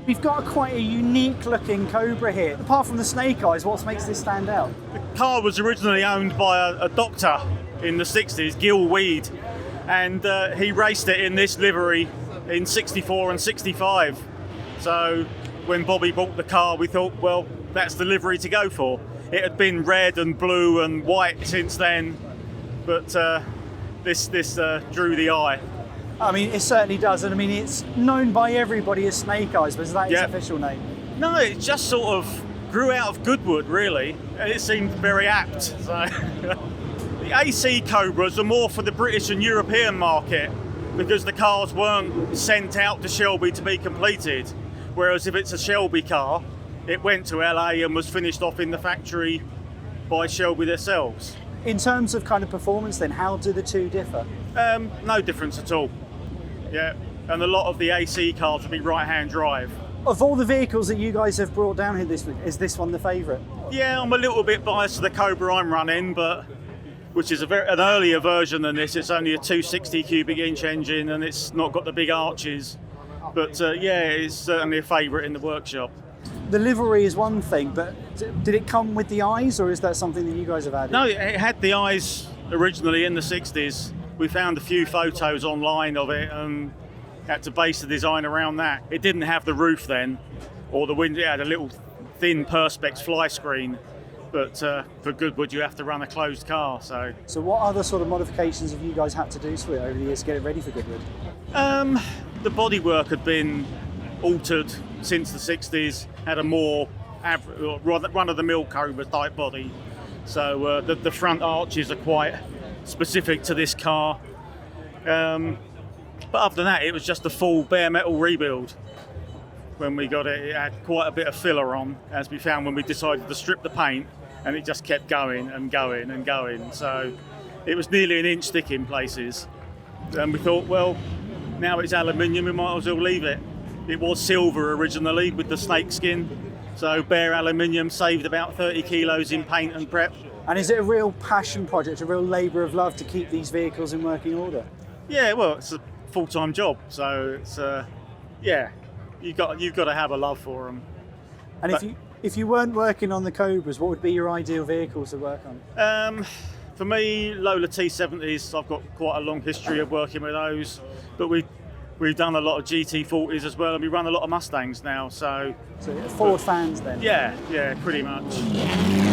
We've got quite a unique looking Cobra here. Apart from the snake eyes, what makes this stand out? The car was originally owned by a doctor in the 60s, Gil Weed, and he raced it in this livery in 64 and 65. So when Bobby bought the car, we thought, well, that's the livery to go for. It had been red and blue and white since then, but this drew the eye. I mean, it certainly does, and I mean, it's known by everybody as Snake Eyes, but is that its official name? No, it just sort of grew out of Goodwood, really, and it seemed very apt. So the AC Cobras are more for the British and European market because the cars weren't sent out to Shelby to be completed, whereas if it's a Shelby car, it went to LA and was finished off in the factory by Shelby themselves. In terms of kind of performance then, how do the two differ? No difference at all. Yeah, and a lot of the AC cars will be right-hand drive. Of all the vehicles that you guys have brought down here this week, is this one the favourite? Yeah, I'm a little bit biased to the Cobra I'm running, but which is an earlier version than this. It's only a 260 cubic inch engine and it's not got the big arches. But yeah, it's certainly a favourite in the workshop. The livery is one thing, but did it come with the eyes, or is that something that you guys have added? No, it had the eyes originally in the 60s. We found a few photos online of it and had to base the design around that. It didn't have the roof then, or the window. It had a little thin Perspex fly screen, but for Goodwood you have to run a closed car. So what other sort of modifications have you guys had to do to it over the years to get it ready for Goodwood? The bodywork had been altered since the 60s, had a more run-of-the-mill Cobra type body. So the front arches are quite specific to this car. But other than that, it was just a full bare metal rebuild. When we got it, it had quite a bit of filler on, as we found when we decided to strip the paint, and it just kept going and going and going. So it was nearly an inch thick in places. And we thought, well, now it's aluminium, we might as well leave it. It was silver originally with the snake skin, so bare aluminium saved about 30 kilos in paint and prep. And is it a real passion project, a real labour of love to keep these vehicles in working order? Yeah, well, it's a full-time job, so it's yeah, you've got to have a love for them. And if you weren't working on the Cobras, what would be your ideal vehicle to work on? For me, Lola T70s. I've got quite a long history of working with those, but we've done a lot of GT40s as well, and we run a lot of Mustangs now. So Ford fans then? Yeah, pretty much.